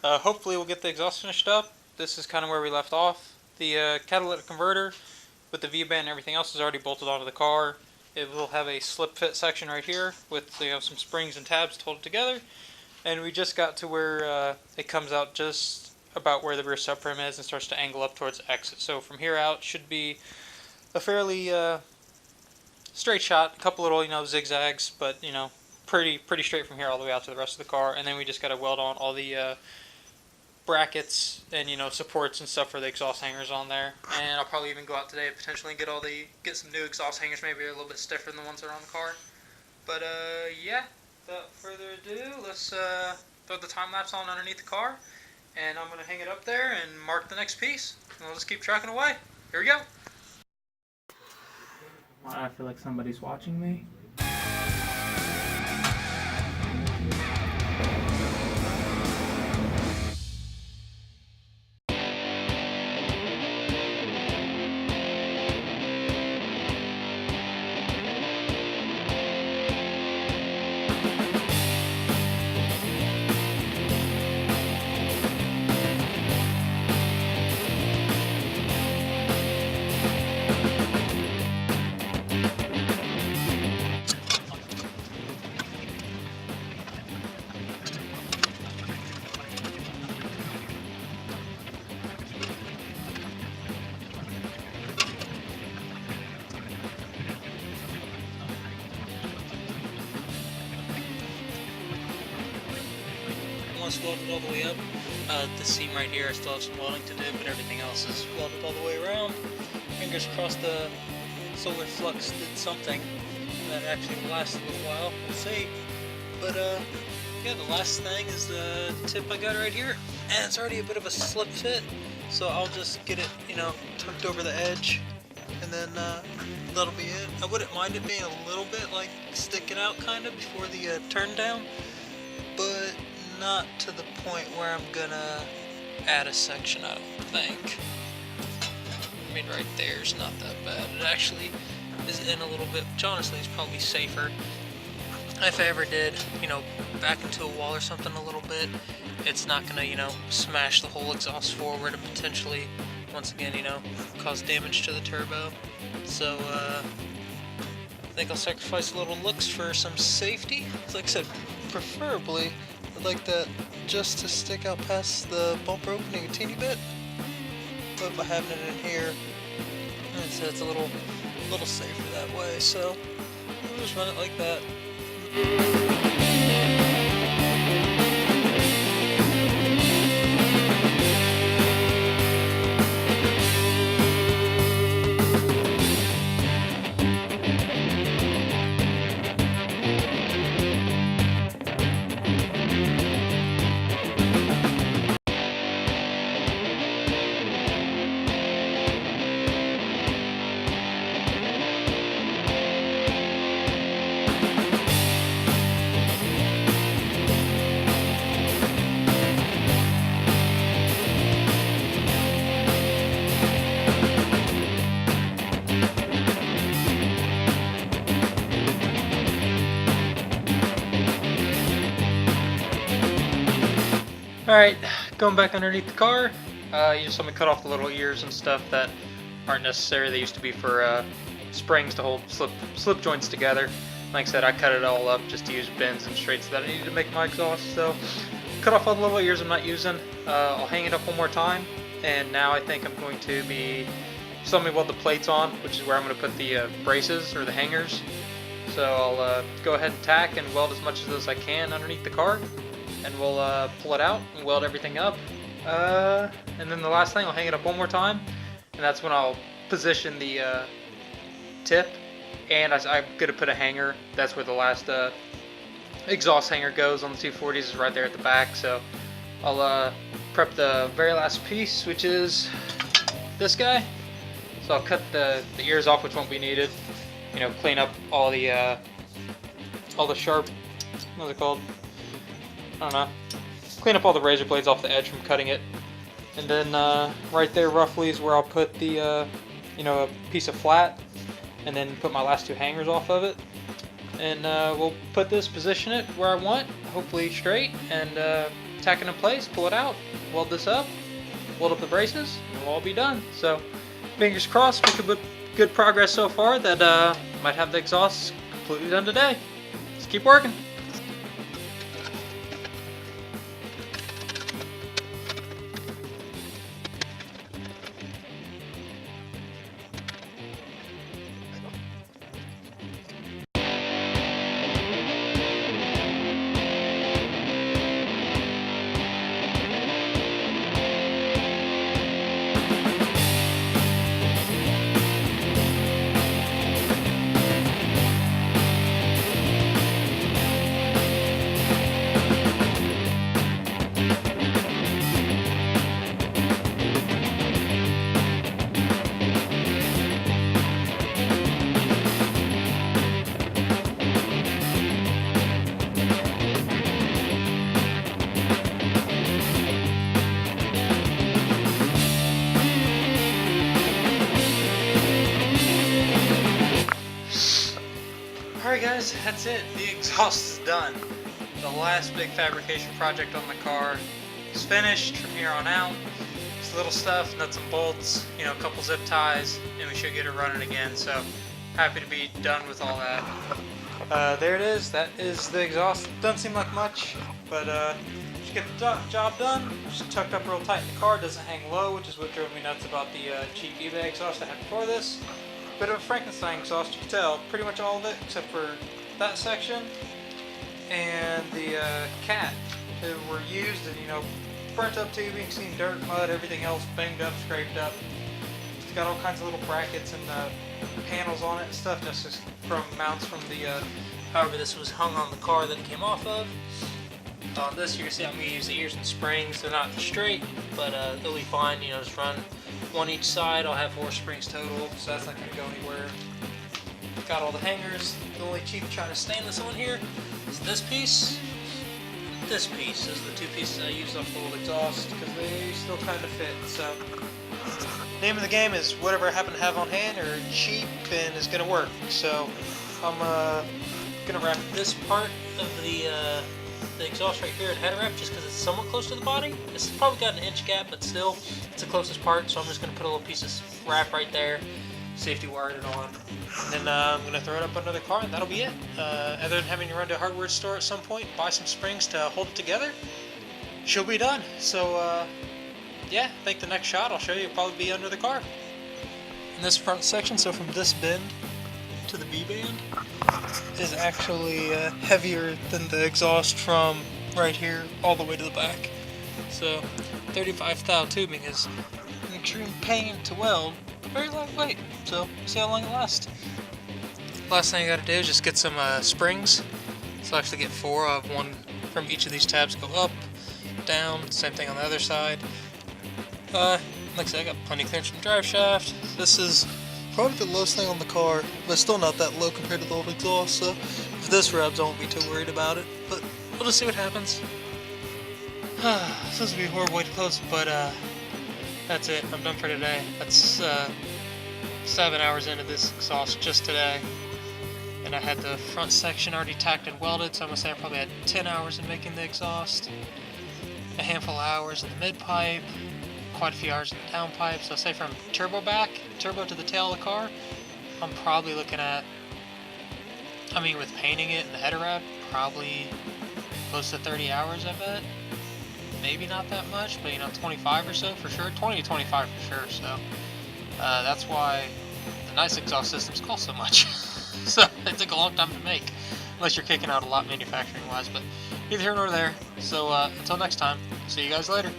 Hopefully we'll get the exhaust finished up. This is kind of where we left off. The catalytic converter with the V-band and everything else is already bolted onto the car. It will have a slip fit section right here with some springs and tabs to hold it together. And we just got to where it comes out just about where the rear subframe is and starts to angle up towards the exit. So from here out should be a fairly straight shot. A couple little zigzags, but pretty straight from here all the way out to the rest of the car. And then we just got to weld on all the brackets and supports and stuff for the exhaust hangers on there. And I'll probably even go out today and potentially get some new exhaust hangers, maybe a little bit stiffer than the ones that are on the car. But yeah, without further ado, let's throw the time lapse on underneath the car, and I'm gonna hang it up there and mark the next piece, and we'll just keep tracking away. Here we go. I feel like somebody's watching me. Once welded all the way up, this seam right here I still have some welding to do, but everything else is welded all the way around. Fingers crossed the solar flux did something that actually lasted a while. We'll see. But yeah, the last thing is the tip I got right here, and it's already a bit of a slip fit, so I'll just get it tucked over the edge, and then that'll be it. I wouldn't mind it being a little bit like sticking out kind of before the turn down, but not to the point where I'm gonna add a section, I don't think. I mean, right there's not that bad. It actually is in a little bit, which honestly is probably safer. If I ever did, back into a wall or something a little bit, it's not gonna, smash the whole exhaust forward and potentially, once again, cause damage to the turbo. So, I think I'll sacrifice a little looks for some safety. Like I said, preferably, I'd like that just to stick out past the bumper opening a teeny bit. But by having it in here, it's a little safer that way. So, I'll just run it like that. Alright, going back underneath the car, you just want me to cut off the little ears and stuff that aren't necessary. They used to be for springs to hold slip joints together. Like I said, I cut it all up just to use bends and straights that I needed to make my exhaust. So, cut off all the little ears I'm not using. I'll hang it up one more time, and now I think I'm going to be let me weld the plates on, which is where I'm going to put the braces or the hangers. So I'll go ahead and tack and weld as much of those as I can underneath the car, and we'll pull it out and weld everything up. And then the last thing, I'll hang it up one more time, and that's when I'll position the tip, and I'm going to put a hanger. That's where the last exhaust hanger goes on the 240s, is right there at the back. So I'll prep the very last piece, which is this guy. So I'll cut the ears off, which won't be needed. Clean up all the sharp, what's it called? I don't know. Clean up all the razor blades off the edge from cutting it. And then right there roughly is where I'll put the, a piece of flat, and then put my last two hangers off of it. And we'll position it where I want, hopefully straight, and tack it in place, pull it out, weld this up, weld up the braces, and we'll all be done. So fingers crossed, making good progress so far that might have the exhaust completely done today. Let's keep working. Alright guys, that's it. The exhaust is done. The last big fabrication project on the car is finished from here on out. Just little stuff, nuts and bolts, you know, a couple zip ties, and we should get it running again. So happy to be done with all that. There it is. That is the exhaust. Doesn't seem like much, but just get the job done. Just tucked up real tight in the car. Doesn't hang low, which is what drove me nuts about the cheap eBay exhaust I had before this. Bit of a Frankenstein exhaust, you can tell. Pretty much all of it, except for that section and the cat that were used and, you know, burnt up tubing, seen dirt, mud, everything else banged up, scraped up. It's got all kinds of little brackets and panels on it and stuff, just from mounts from the, however this was hung on the car that it came off of. On this, you can see I'm going to use the ears and springs. They're not straight, but they'll be fine. You know, just run one each side. I'll have 4 springs total, so that's not going to go anywhere. Got all the hangers. The only cheap China stainless on here is this piece. This piece is the 2 pieces I used off the old exhaust because they still kind of fit. So, name of the game is whatever I happen to have on hand are cheap and is going to work. So, I'm going to wrap this part of the exhaust right here in head wrap just because it's somewhat close to the body. It's probably got an inch gap, but still, it's the closest part, so I'm just going to put a little piece of wrap right there, safety wired it on, and then I'm going to throw it up under the car, and that'll be it. Other than having to run to a hardware store at some point, buy some springs to hold it together, she'll be done. So, yeah, I think the next shot I'll show you will probably be under the car. In this front section, so from this bend to the B-band, is actually heavier than the exhaust from right here all the way to the back. So 35 thou tubing is an extreme pain to weld, but very lightweight, so we'll see how long it lasts. Last thing I gotta do is just get some springs. So I'll actually get 4. I have 1 from each of these tabs go up, down, same thing on the other side. Like I said, I got plenty of clearance from the drive shaft. This is probably the lowest thing on the car, but still not that low compared to the old exhaust, so if this rubs, I won't be too worried about it, but we'll just see what happens. This is going to be a horrible way to close, but that's it. I'm done for today. That's 7 hours into this exhaust just today, and I had the front section already tacked and welded, so I'm going to say I probably had 10 hours in making the exhaust, a handful of hours in the mid-pipe, quite a few hours in the downpipe. So say from turbo to the tail of the car, I'm probably looking at, I mean with painting it and the header wrap, probably close to 30 hours I bet. Maybe not that much, but you know, 25 or so for sure, 20 to 25 for sure. So that's why the nice exhaust systems cost so much. So it took a long time to make, unless you're kicking out a lot manufacturing wise, but neither here nor there. So until next time, see you guys later.